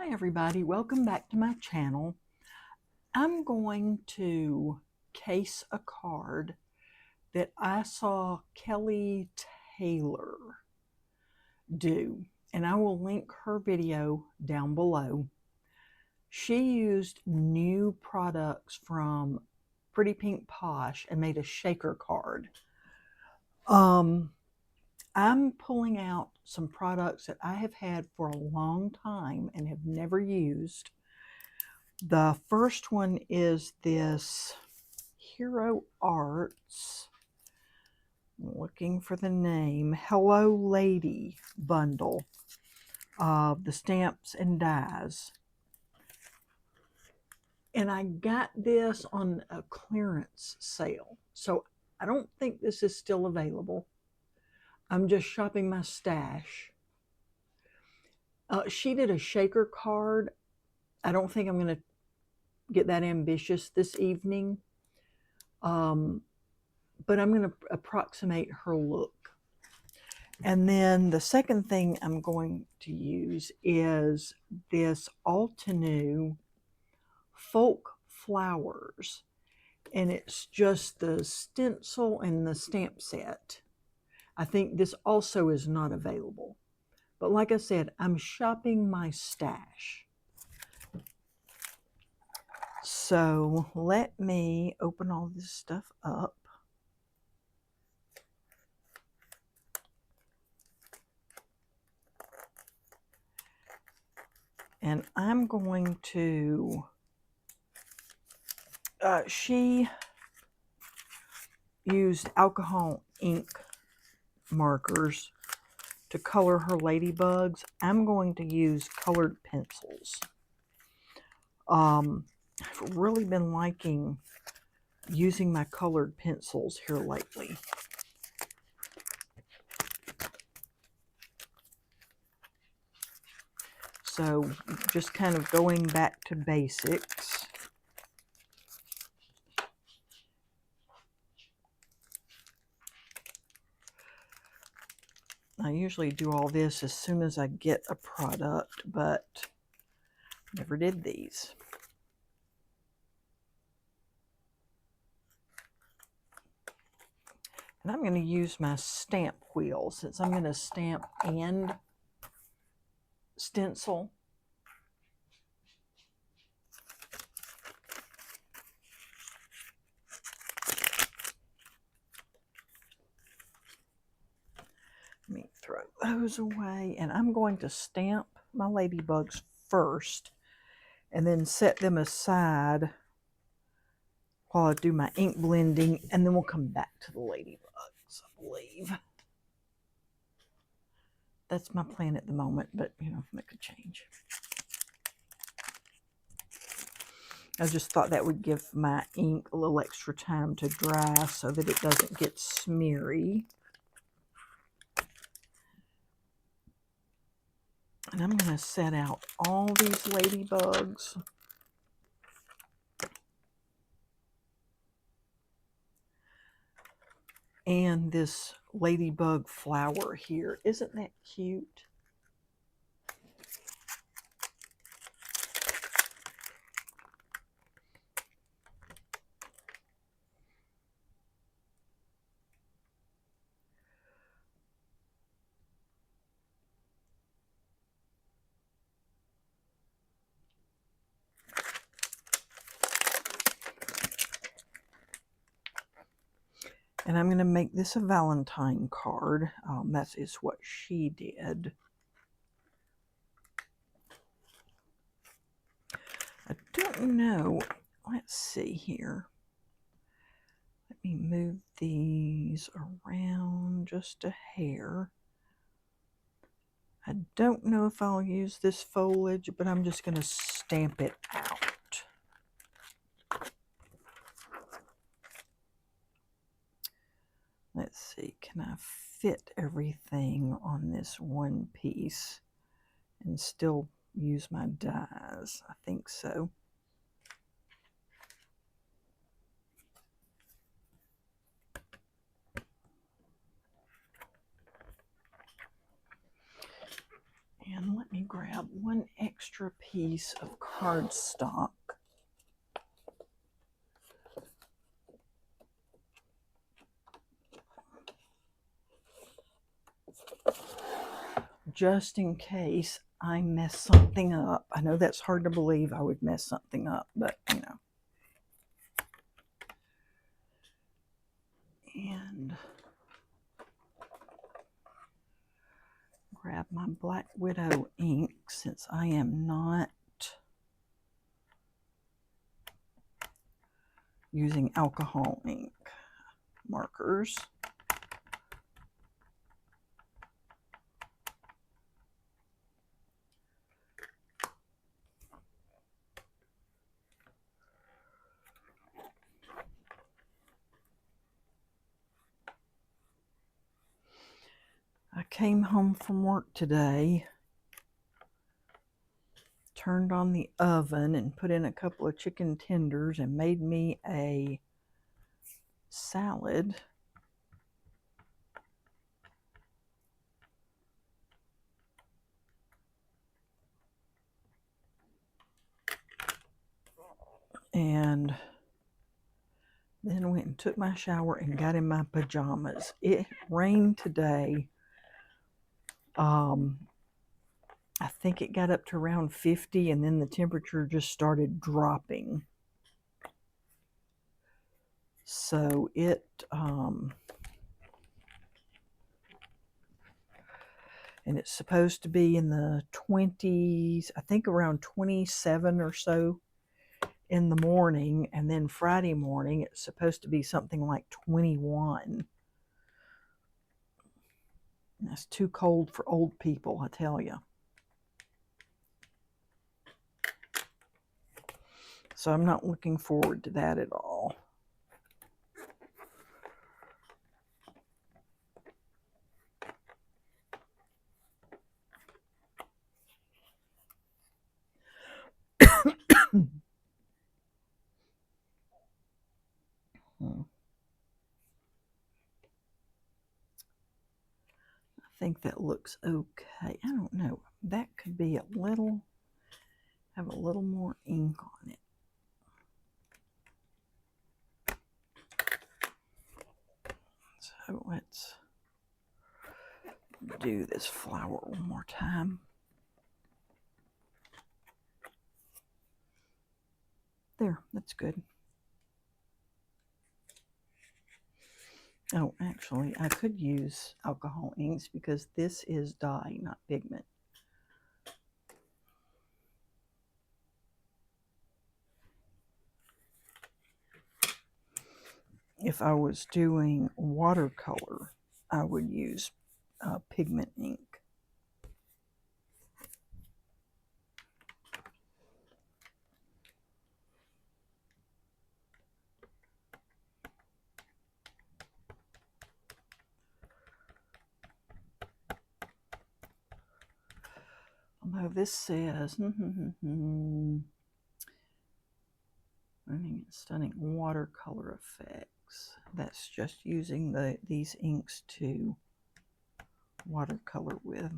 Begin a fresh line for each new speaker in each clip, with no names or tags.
Hi everybody, welcome back to my channel. I'm going to case a card that I saw Kelly Taylor do, and I will link her video down below. She used new products from Pretty Pink Posh and made a shaker card. I'm pulling out some products that I have had for a long time and have never used. The first one is this Hero Arts, I'm looking for the name, Hello Lady bundle of the stamps and dies. And I got this on a clearance sale, so I don't think this is still available. I'm just shopping my stash. She did a shaker card. I don't think I'm going to get that ambitious this evening. But I'm going to approximate her look. And then the second thing I'm going to use is this Altenew Folk Flowers. And it's just the stencil and the stamp set. I think this also is not available. But like I said, I'm shopping my stash. So let me open all this stuff up. And I'm going to, she used alcohol ink markers to color her ladybugs. I'm going to use colored pencils. I've really been liking using my colored pencils here lately. So just kind of going back to basics. I usually do all this as soon as I get a product, but never did these. And I'm going to use my stamp wheel since I'm going to stamp and stencil. Let me throw those away, and I'm going to stamp my ladybugs first and then set them aside while I do my ink blending, and then we'll come back to the ladybugs, I believe. That's my plan at the moment, but you know, that could change. I just thought that would give my ink a little extra time to dry so that it doesn't get smeary. And I'm going to set out all these ladybugs. And this ladybug flower here. Isn't that cute? And I'm going to make this a Valentine card. That is what she did. I don't know. Let's see here. Let me move these around just a hair. I don't know if I'll use this foliage, but I'm just going to stamp it out. Let's see, can I fit everything on this one piece and still use my dies? I think so. And let me grab one extra piece of cardstock. Just in case I mess something up. I know that's hard to believe I would mess something up, but you know. And grab my Black Widow ink since I am not using alcohol ink markers. I came home from work today, turned on the oven and put in a couple of chicken tenders and made me a salad. And then went and took my shower and got in my pajamas. It rained today. I think it got up to around 50 and then the temperature just started dropping. So it, and it's supposed to be in the 20s, I think around 27 or so in the morning. And then Friday morning, it's supposed to be something like 21. That's too cold for old people, I tell you. So I'm not looking forward to that at all. I think that looks okay. I don't know. That could be have a little more ink on it. So let's do this flower one more time. There, that's good. Oh, actually, I could use alcohol inks because this is dye, not pigment. If I was doing watercolor, I would use pigment ink. Although this says, running and stunning watercolor effects. That's just using these inks to watercolor with.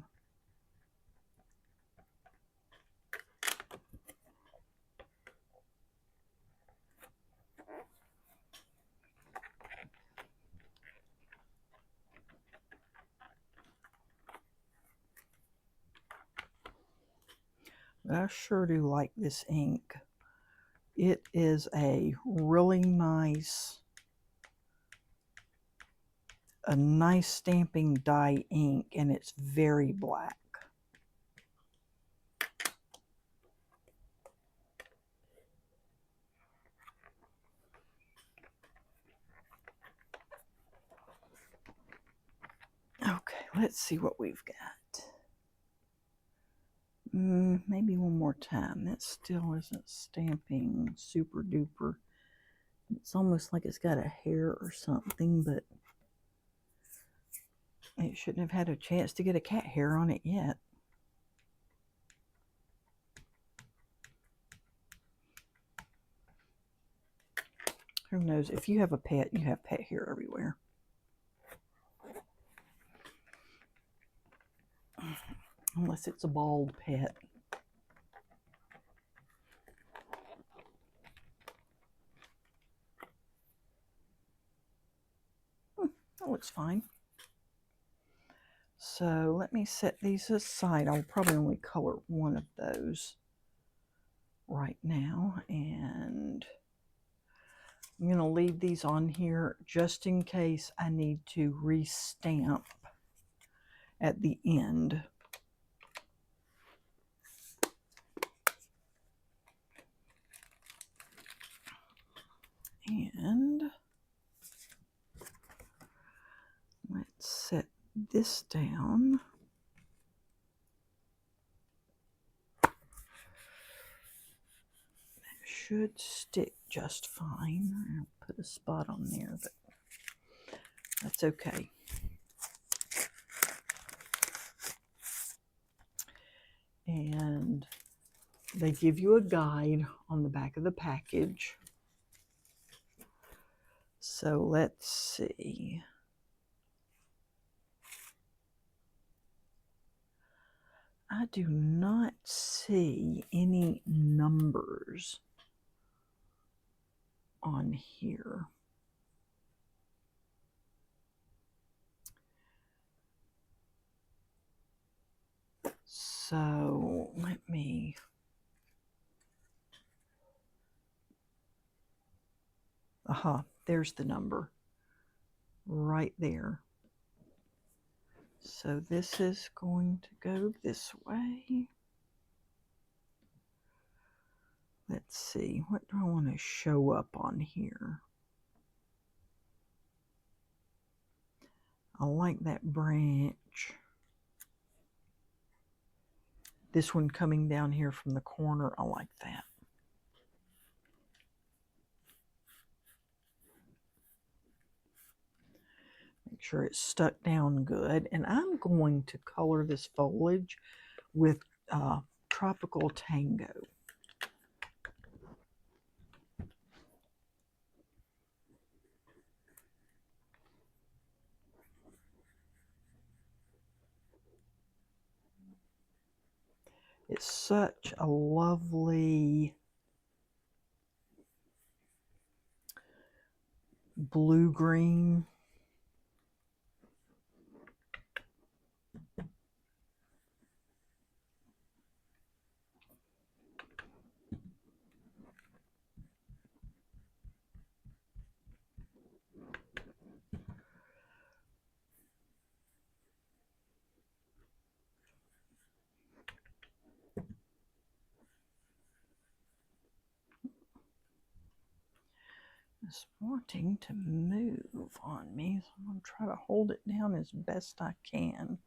I sure do like this ink. It is a really nice stamping dye ink, and it's very black. Okay, let's see what we've got. Maybe one more time. That still isn't stamping super duper. It's almost like it's got a hair or something, but it shouldn't have had a chance to get a cat hair on it yet. Who knows? If you have a pet, you have pet hair everywhere. Unless it's a bald pet. That looks fine. So let me set these aside. I'll probably only color one of those right now, and I'm going to leave these on here just in case I need to restamp at the end. And let's set this down. That should stick just fine. I'll put a spot on there, but that's okay. And they give you a guide on the back of the package. So let's see. I do not see any numbers on here. So let me, aha, there's the number right there. So this is going to go this way. Let's see, what do I want to show up on here? I like that branch. This one coming down here from the corner, I like that. Make sure it's stuck down good. And I'm going to color this foliage with Tropical Tango. It's such a lovely blue-green. It's wanting to move on me, so I'm going to try to hold it down as best I can.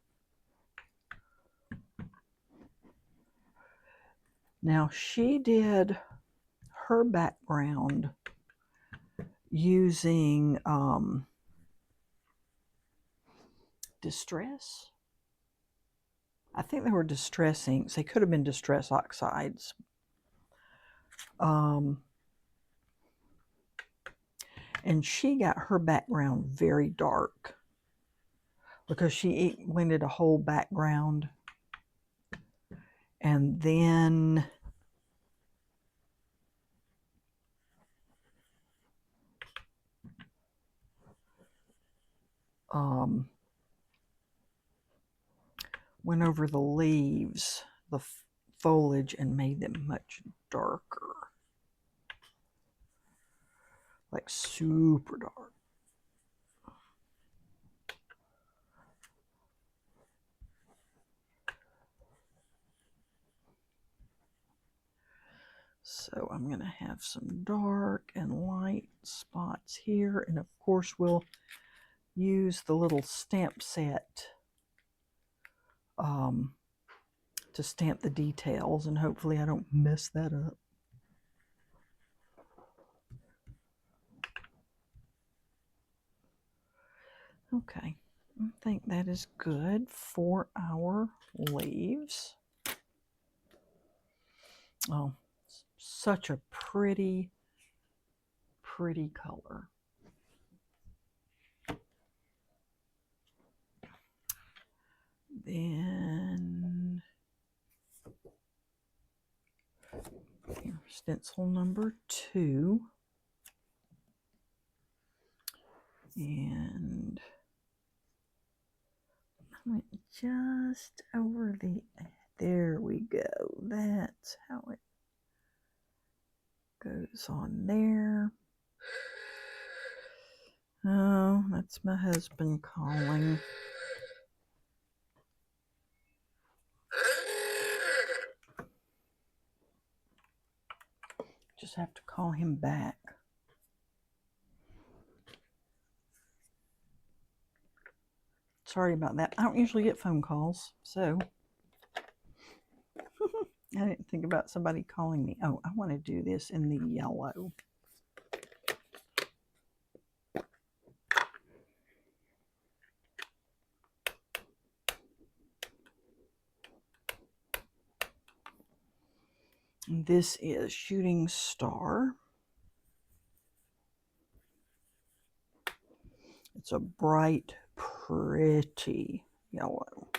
Now, she did her background using distress. I think they were distress inks. They could have been distress oxides. And she got her background very dark because she blended a whole background. And then went over the leaves, the foliage, and made them much darker. Like super dark. So I'm going to have some dark and light spots here. And of course we'll use the little stamp set to stamp the details, and hopefully I don't mess that up. Okay, I think that is good for our leaves. Oh, such a pretty, pretty color. Then here, stencil number 2. And Went just over the, there we go. That's how it goes on there. Oh, that's my husband calling. Just have to call him back. Sorry about that. I don't usually get phone calls, so I didn't think about somebody calling me. Oh, I want to do this in the yellow. This is Shooting Star. It's a bright, pretty yellow.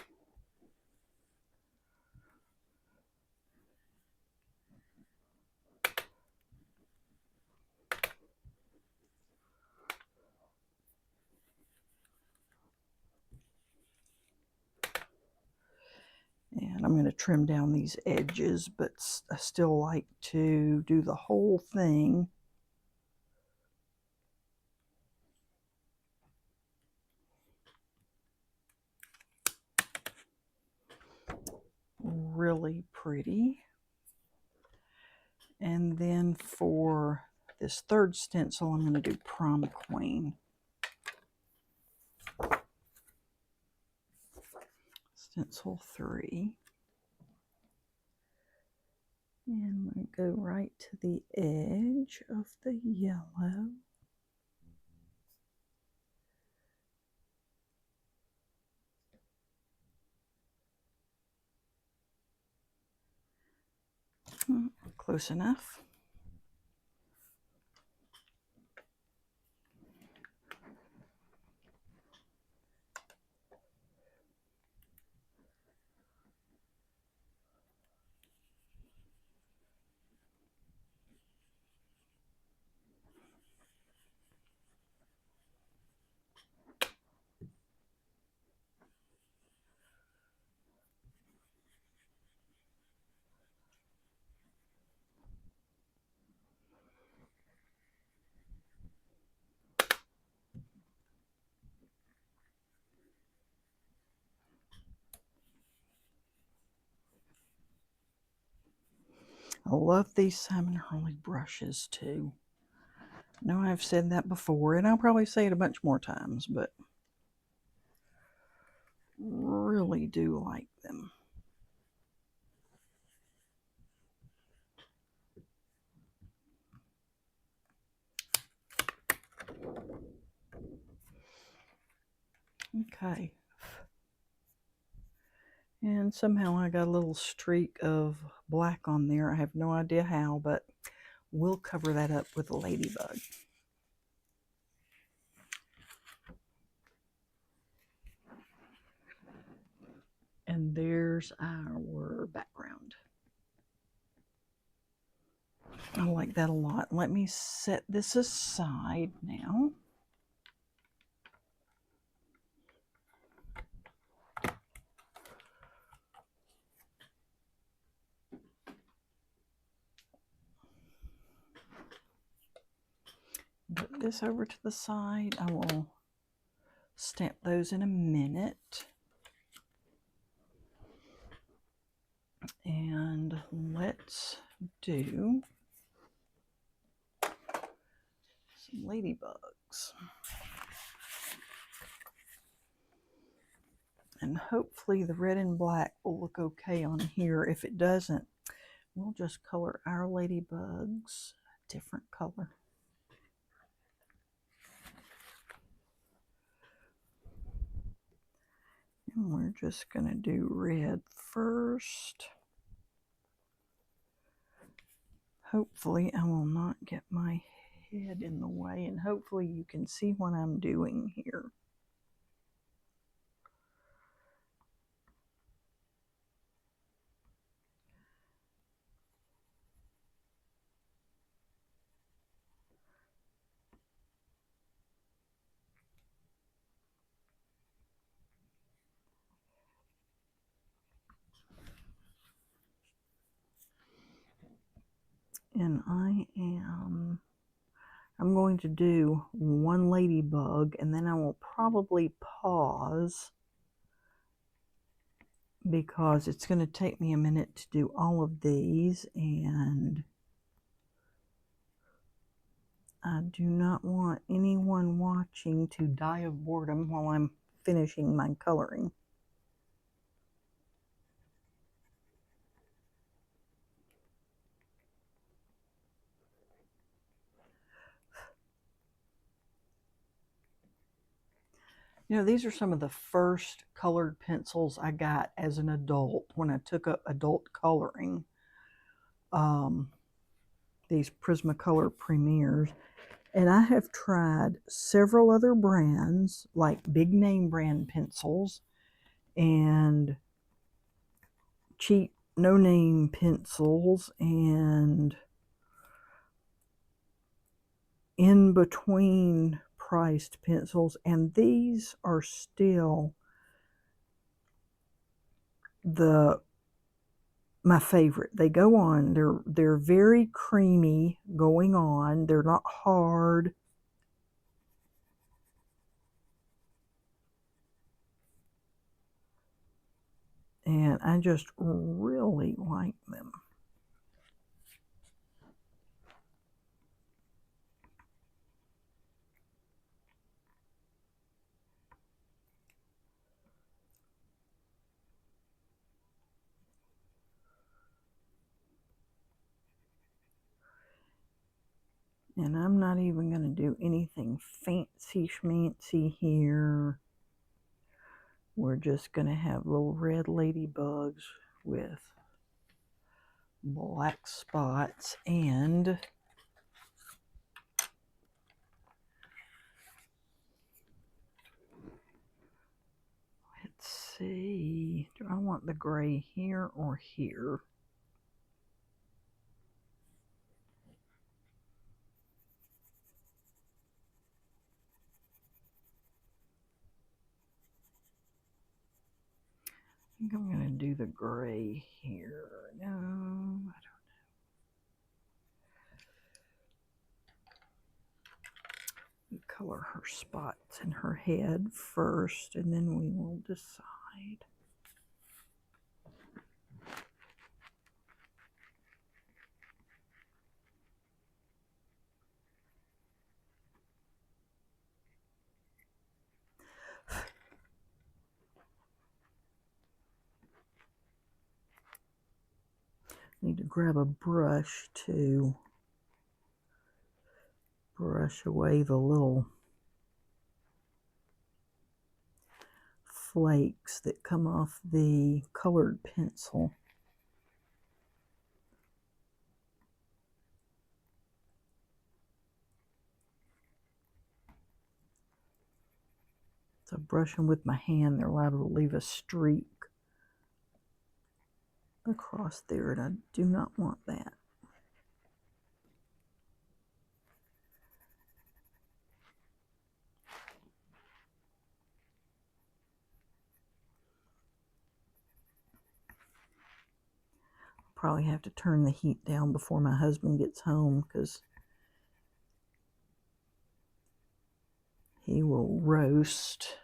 And I'm going to trim down these edges, but I still like to do the whole thing. Really pretty. And then for this third stencil, I'm going to do Prom Queen. Stencil 3. And I'm going to go right to the edge of the yellow. Close enough. I love these Simon Hurley brushes too. I know I've said that before, and I'll probably say it a bunch more times, but really do like them. Okay. And somehow I got a little streak of black on there. I have no idea how, but we'll cover that up with a ladybug. And there's our background. I like that a lot. Let me set this aside now. Put this over to the side. I will stamp those in a minute. And let's do some ladybugs. And hopefully the red and black will look okay on here. If it doesn't, we'll just color our ladybugs a different color. And we're just going to do red first. Hopefully I will not get my head in the way, and hopefully you can see what I'm doing here. And I'm going to do one ladybug, and then I will probably pause because it's going to take me a minute to do all of these, and I do not want anyone watching to die of boredom while I'm finishing my coloring. You know, these are some of the first colored pencils I got as an adult when I took up adult coloring. These Prismacolor Premiers. And I have tried several other brands, like big name brand pencils and cheap no name pencils and in between priced pencils, and these are still my favorite. They go on, they're very creamy going on, they're not hard. And I just really like them. And I'm not even going to do anything fancy schmancy here. We're just going to have little red ladybugs with black spots, and let's see, do I want the gray here or here? I think I'm going to do the gray here. No, I don't know. Color her spots in her head first, and then we will decide. Need to grab a brush to brush away the little flakes that come off the colored pencil. So brushing with my hand, they're liable to leave a streak across there, and I do not want that. Probably have to turn the heat down before my husband gets home, because he will roast.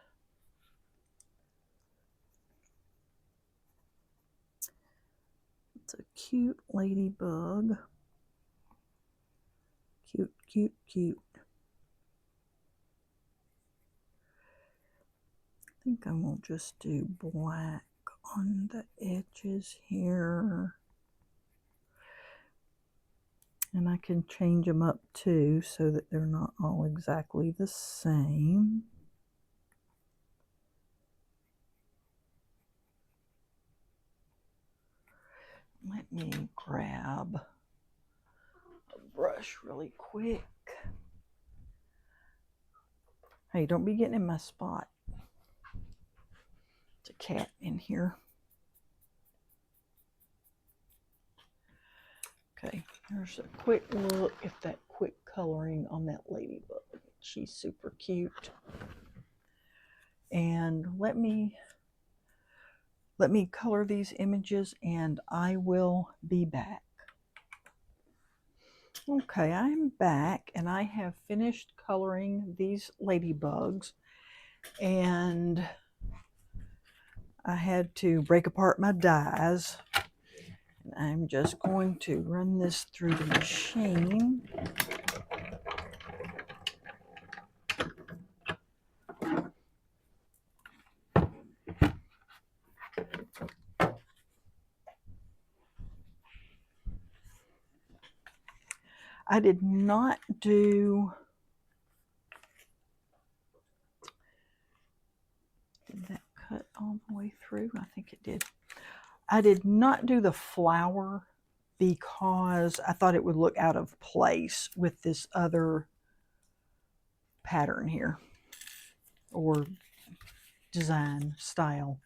It's a cute ladybug. Cute, cute, cute. I think I will just do black on the edges here. And I can change them up too, so that they're not all exactly the same. Let me grab a brush really quick. Hey, don't be getting in my spot. It's a cat in here. Okay, here's a quick look at that quick coloring on that ladybug. She's super cute. And let me color these images, and I will be back. Okay, I'm back and I have finished coloring these ladybugs, and I had to break apart my dies. And I'm just going to run this through the machine. I did not do, did that cut all the way through? I think it did. I did not do the flower because I thought it would look out of place with this other pattern here, or design style.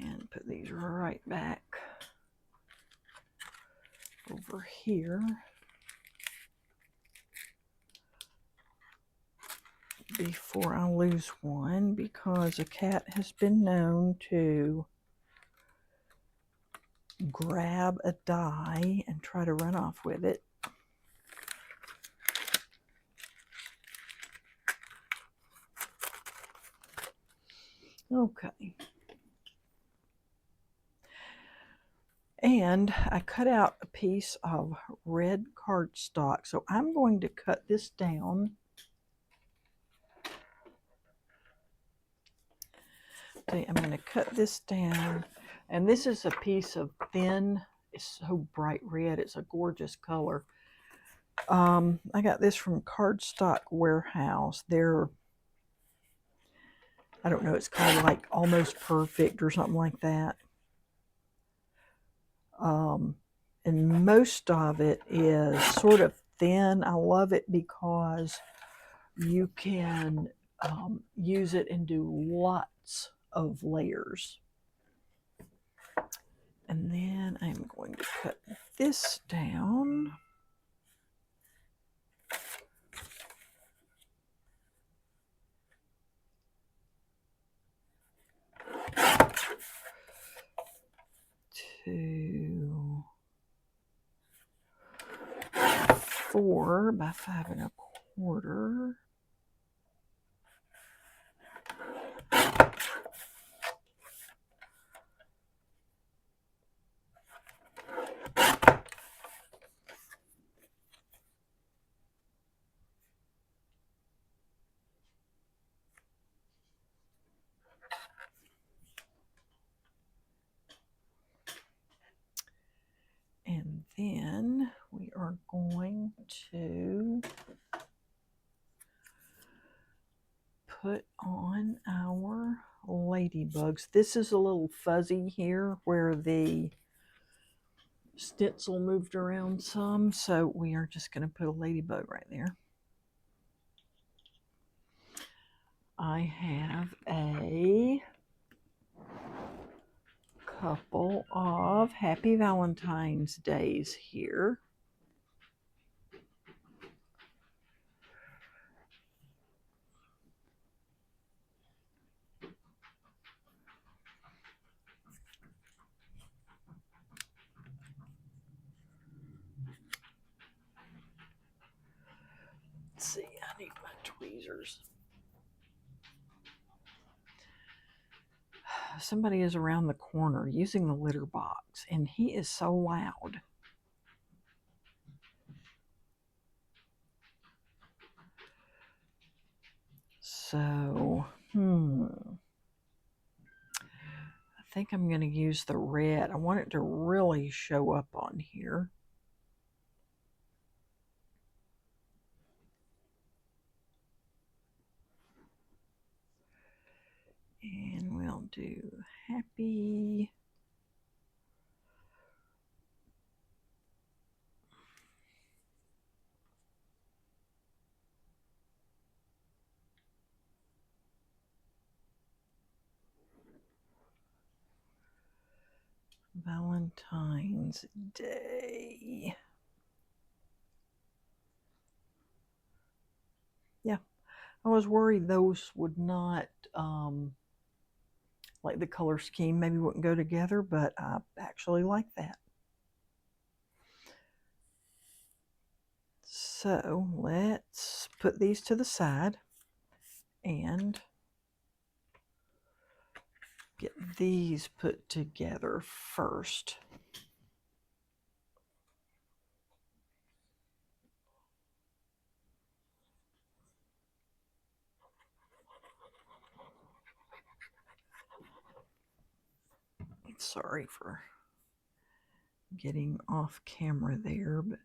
And put these right back over here. Before I lose one, because a cat has been known to grab a die and try to run off with it. Okay. And I cut out a piece of red cardstock, so I'm going to cut this down. Okay, I'm going to cut this down, and this is a piece of thin, it's so bright red, it's a gorgeous color. I got this from Cardstock Warehouse. They're, I don't know, it's called like Almost Perfect or something like that. And most of it is sort of thin. I love it because you can use it and do lots of layers. And then I'm going to cut this down. To 4 by 5 1/4. And then we are going to put on our ladybugs. This is a little fuzzy here where the stencil moved around some, so we are just going to put a ladybug right there. I have a couple of Happy Valentine's Days here. Let's see, I need my tweezers. Somebody is around the corner using the litter box, and he is so loud. So, I think I'm going to use the red. I want it to really show up on here. And we'll do Happy Valentine's Day. Yeah, I was worried those would not, like the color scheme maybe wouldn't go together, but I actually like that. So let's put these to the side and get these put together first. Sorry for getting off camera there, but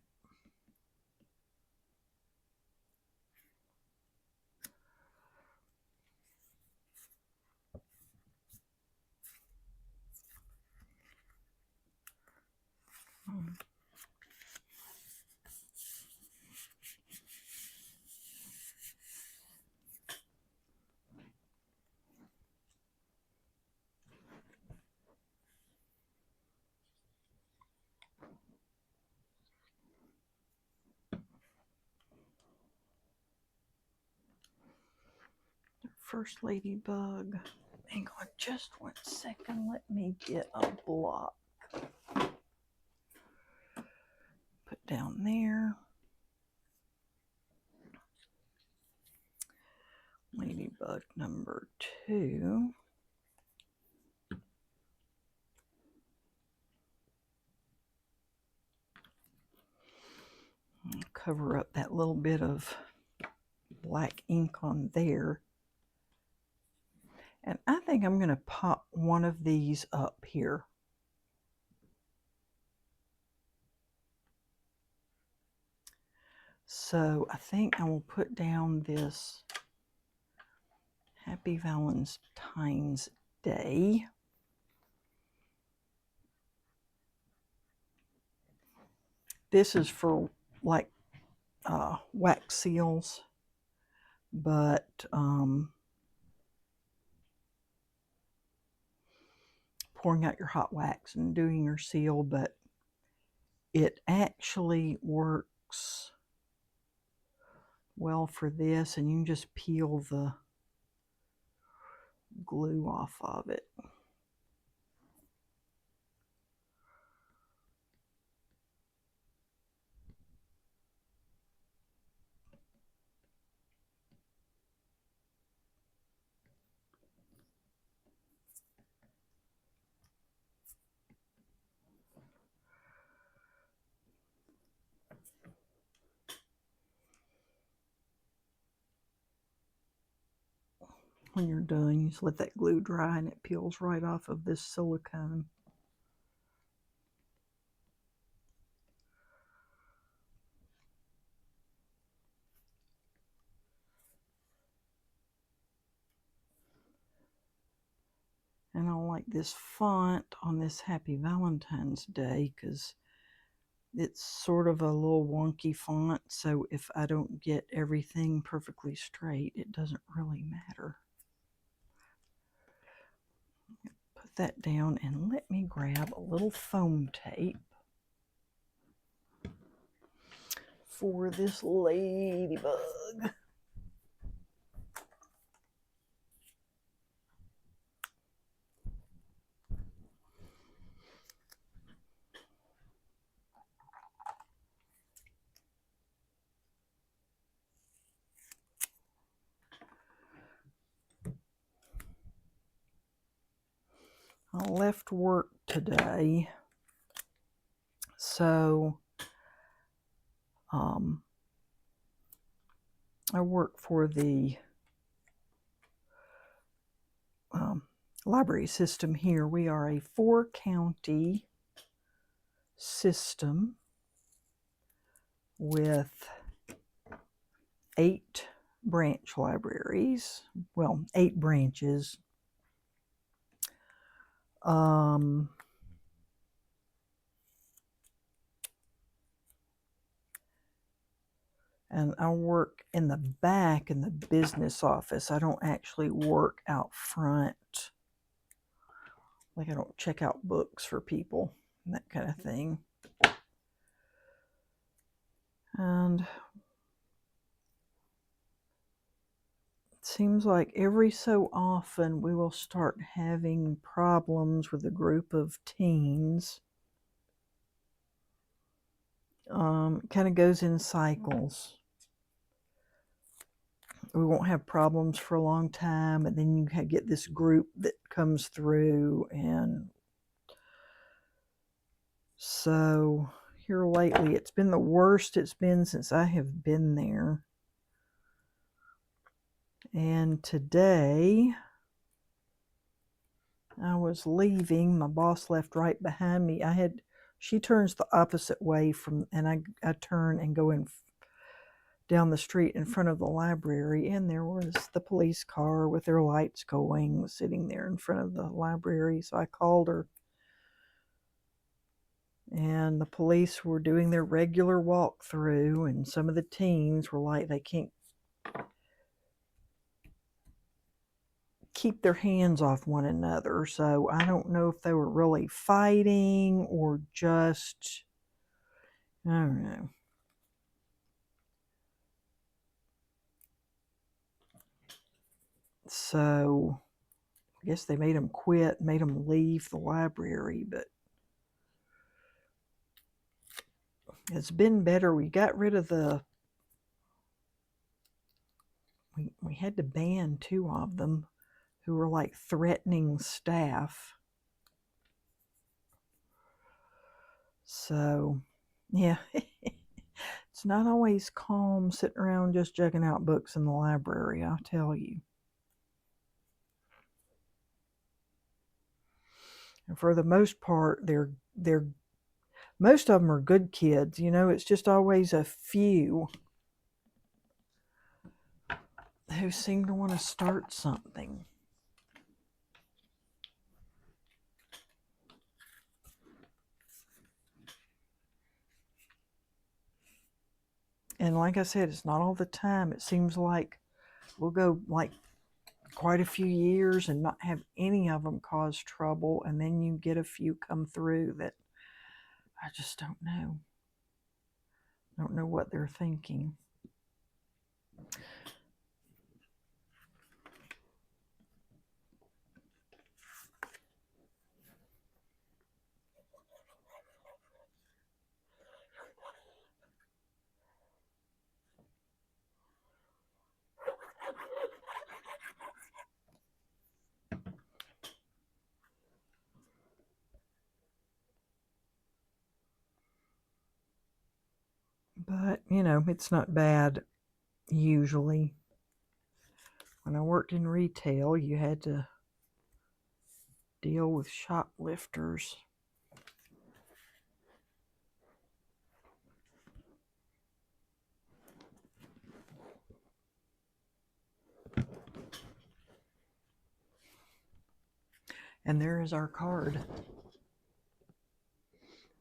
First ladybug. Hang on just 1 second. Let me get a block. Put down there. Ladybug number 2. I'll cover up that little bit of black ink on there. And I think I'm going to pop one of these up here. So I think I will put down this Happy Valentine's Day. This is for like wax seals, but pouring out your hot wax and doing your seal, but it actually works well for this, and you can just peel the glue off of it. When you're done, you just let that glue dry and it peels right off of this silicone. And I like this font on this Happy Valentine's Day because it's sort of a little wonky font, so if I don't get everything perfectly straight, it doesn't really matter. Put that down and let me grab a little foam tape for this ladybug. I left work today, so I work for the library system here. We are a 4-county system with 8 branch libraries. Well, 8 branches. And I work in the back in the business office. I don't actually work out front. Like I don't check out books for people and that kind of thing. And seems like every so often we will start having problems with a group of teens. Kind of goes in cycles. We won't have problems for a long time, and then you get this group that comes through. And so here lately, it's been the worst it's been since I have been there. And today I was leaving. My boss left right behind me. She turns the opposite way and I turn and go in down the street in front of the library, and there was the police car with their lights going, sitting there in front of the library. So I called her, and the police were doing their regular walkthrough, and some of the teens were like, they can't keep their hands off one another. So I don't know if they were really fighting or just, I don't know. So I guess they made them quit, made them leave the library, but it's been better. We got rid of we had to ban 2 of them who were like threatening staff. So, yeah, it's not always calm sitting around just checking out books in the library, I'll tell you. And for the most part, they're most of them are good kids. It's just always a few who seem to want to start something. And like I said, it's not all the time. It seems like we'll go like quite a few years and not have any of them cause trouble, and then you get a few come through that I just don't know. Don't know what they're thinking. But, it's not bad usually. When I worked in retail, you had to deal with shoplifters. And there is our card.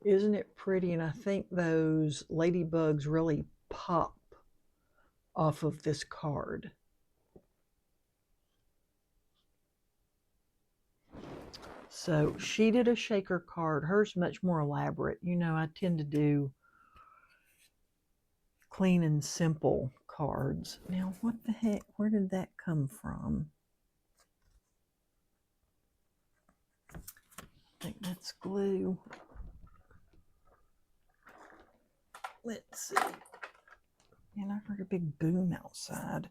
Isn't it pretty? And I think those ladybugs really pop off of this card. So she did a shaker card. Hers much more elaborate. I tend to do clean and simple cards. Now, what the heck? Where did that come from? I think that's glue. Let's see. And I heard a big boom outside.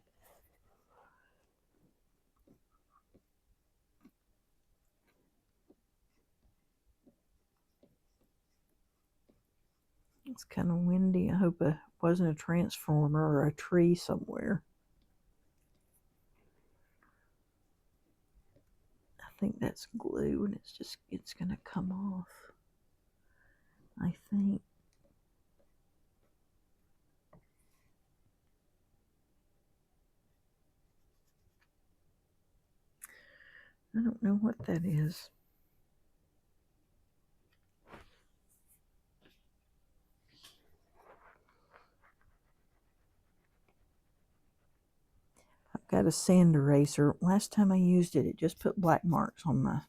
It's kind of windy. I hope it wasn't a transformer or a tree somewhere. I think that's glue, and it's going to come off, I think. I don't know what that is. I've got a sand eraser. Last time I used it, it just put black marks on my...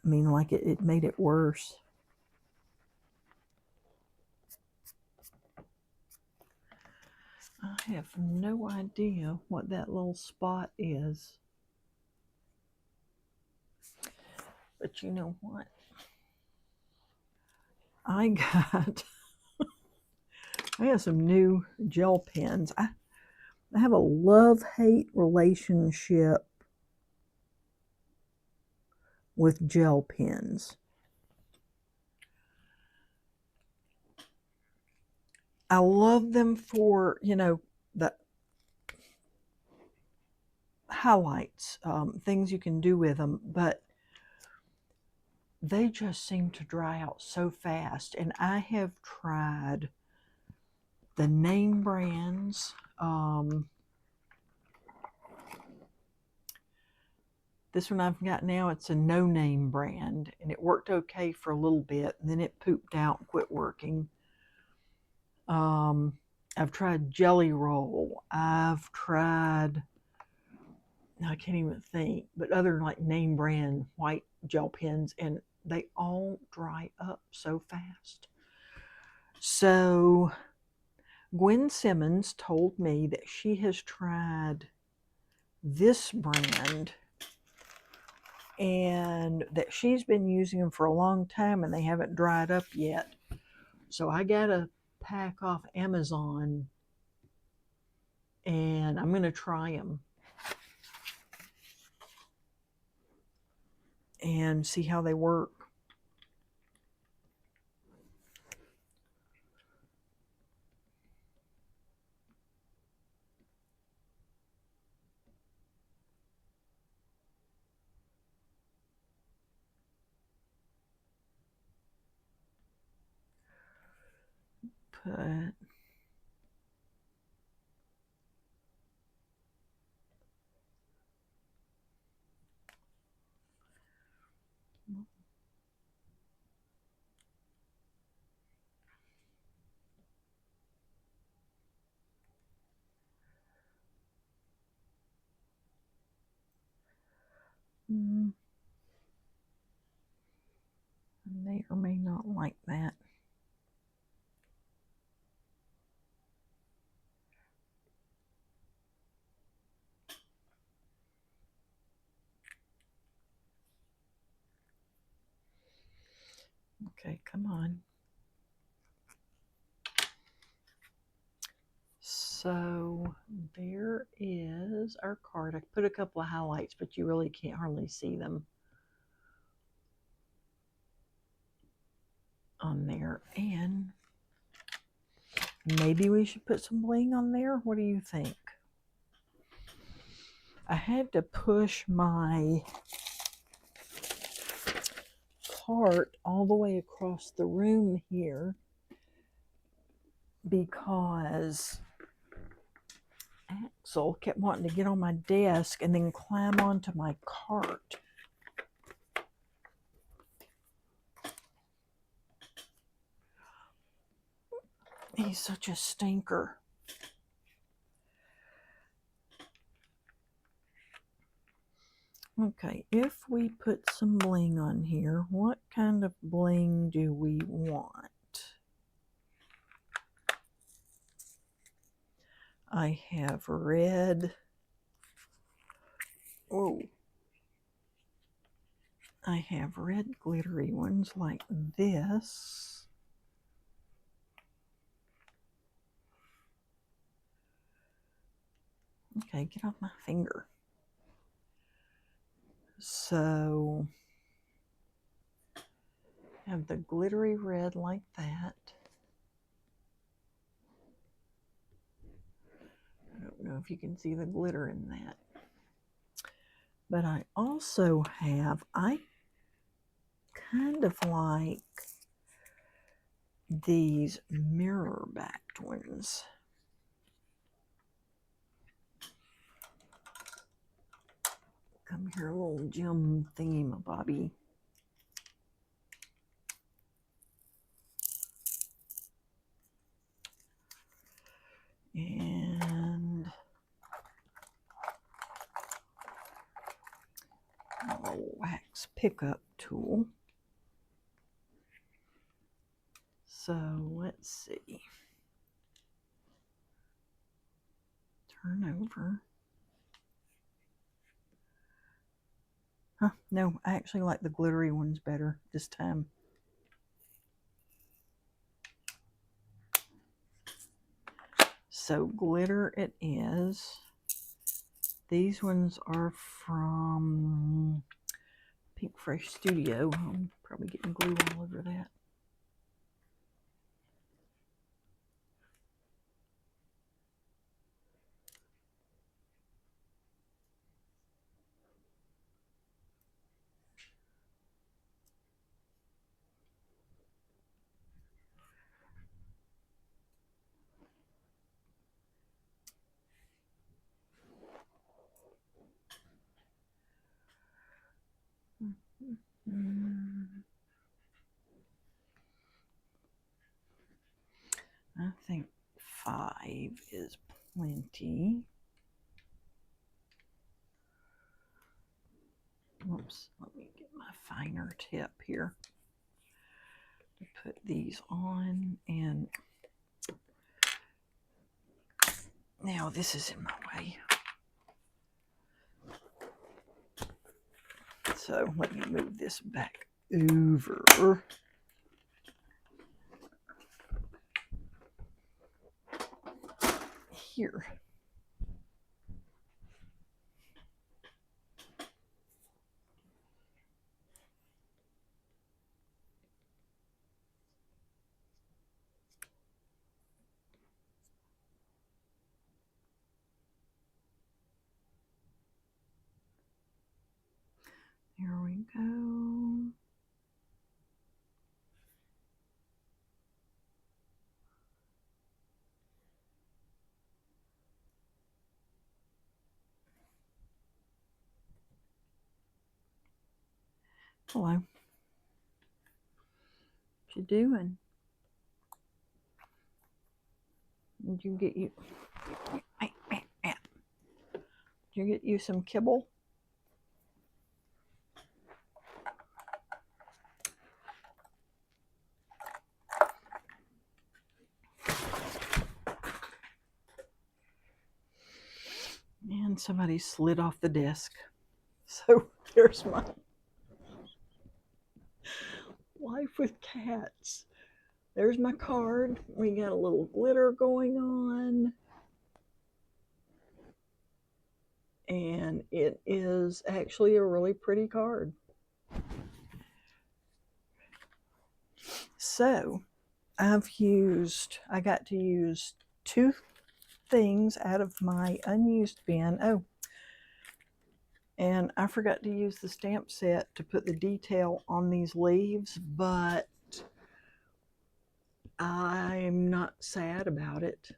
like it made it worse. I have no idea what that little spot is. But you know what? I got some new gel pens. I have a love-hate relationship with gel pens. I love them for, the highlights, things you can do with them, but they just seem to dry out so fast. And I have tried the name brands. This one I've got now, it's a no-name brand, and it worked okay for a little bit, and then it pooped out and quit working. I've tried Jelly Roll. I've tried, I can't even think, but other like name brand white gel pens, and they all dry up so fast. So Gwen Simmons told me that she has tried this brand and that she's been using them for a long time and they haven't dried up yet. So I got a pack off Amazon and I'm going to try them and see how they work. But I may or may not like that. Okay, come on. So there is our card. I put a couple of highlights, but you really can't hardly see them on there. And maybe we should put some bling on there. What do you think? I had to push my cart all the way across the room here because Axel kept wanting to get on my desk and then climb onto my cart. He's such a stinker. Okay, if we put some bling on here, what kind of bling do we want? I have red. Oh. I have red glittery ones like this. Okay, get off my finger. So, have the glittery red like that. I don't know if you can see the glitter in that. But I also have, I kind of like these mirror-backed ones. Come here, a little gem theme, Bobby. And a little wax pickup tool. So let's see. turn over. Huh, no, I actually like the glittery ones better this time. So glitter it is. These ones are from Pink Fresh Studio. I'm probably getting glue all over that. I think 5 is plenty. Oops, let me get my finer tip here to put these on. And now this is in my way. So let me move this back over. Here. There we go. Hello. What you doing? Did you get you? Did you get you some kibble? And somebody slid off the desk. So there's my life with cats. There's my card. We got a little glitter going on. And it is actually a really pretty card. So I got to use 2 things out of my unused bin. Oh, and I forgot to use the stamp set to put the detail on these leaves, but I'm not sad about it.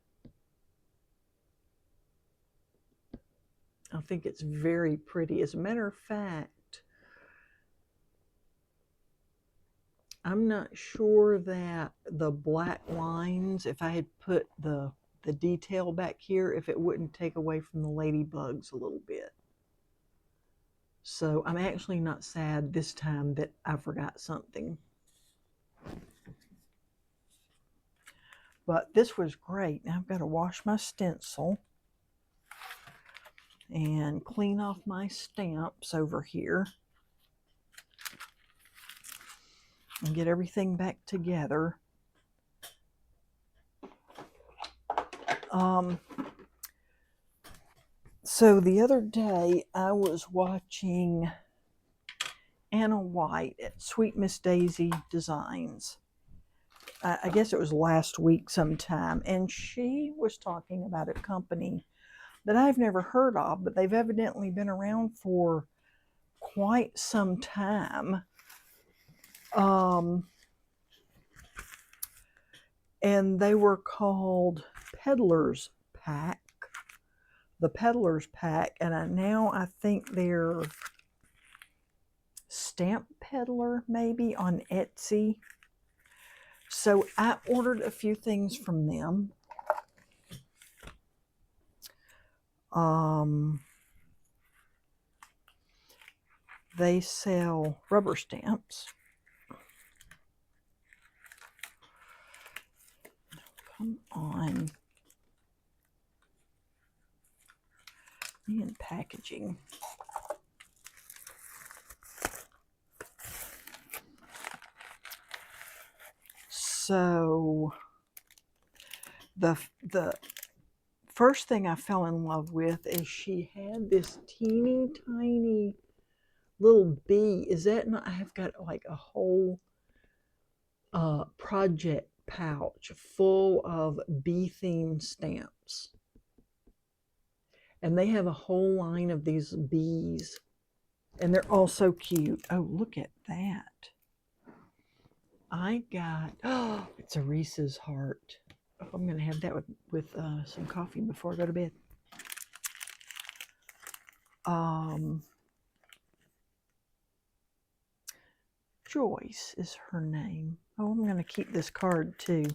I think it's very pretty. As a matter of fact, I'm not sure that the black lines, if I had put the detail back here, if it wouldn't take away from the ladybugs a little bit. So I'm actually not sad this time that I forgot something. But this was great. Now I've got to wash my stencil and clean off my stamps over here and get everything back together. So the other day I was watching Anna White at Sweet Miss Daisy Designs. I guess it was last week sometime, and she was talking about a company that I've never heard of, but they've evidently been around for quite some time. And they were called Peddler's Pack. The Peddler's Pack, and now I think they're Stamp Peddler maybe on Etsy. So I ordered a few things from them. They sell rubber stamps. Come on. and packaging. So the first thing I fell in love with is she had this teeny tiny little bee. Is that not? I have got like a whole project pouch full of bee themed stamps. And they have a whole line of these bees. And they're all so cute. Oh, look at that. I got, oh, it's a Reese's heart. Oh, I'm going to have that with some coffee before I go to bed. Joyce is her name. Oh, I'm going to keep this card too.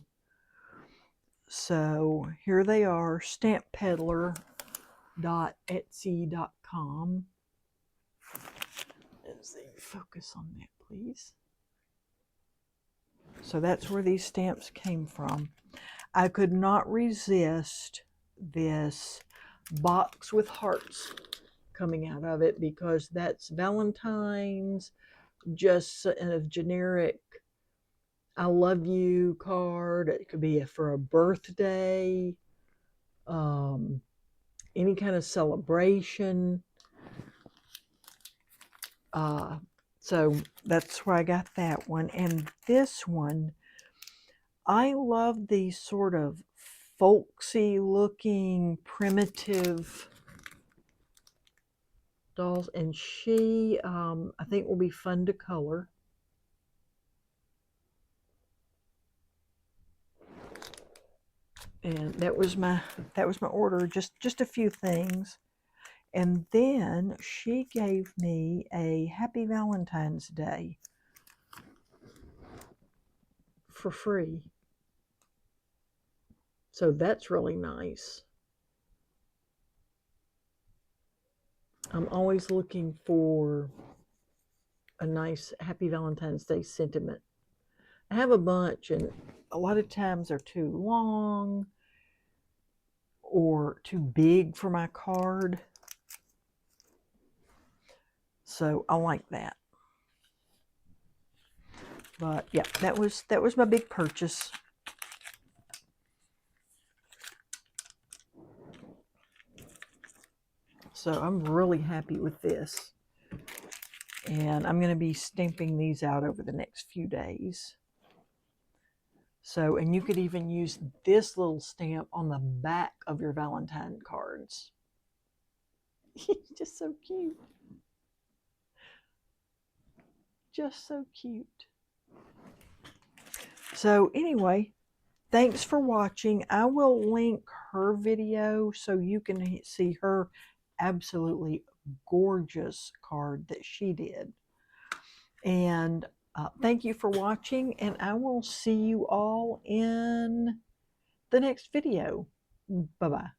So here they are, stamppeddler.etsy.com. Let's see, focus on that, please. So that's where these stamps came from. I could not resist this box with hearts coming out of it because that's Valentine's, just a generic I love you card. It could be for a birthday, any kind of celebration. So that's where I got that one. And this one, I love these sort of folksy looking primitive dolls. And she, I think, will be fun to color. And that was my order, just a few things. And then she gave me a Happy Valentine's Day for free. So that's really nice. I'm always looking for a nice Happy Valentine's Day sentiment. I have a bunch, and a lot of times they're too long or too big for my card. So I like that. But yeah, that was my big purchase. So I'm really happy with this. And I'm going to be stamping these out over the next few days. So, and you could even use this little stamp on the back of your Valentine cards. Just so cute. Just so cute. So anyway, thanks for watching. I will link her video so you can see her absolutely gorgeous card that she did. And thank you for watching, and I will see you all in the next video. Bye-bye.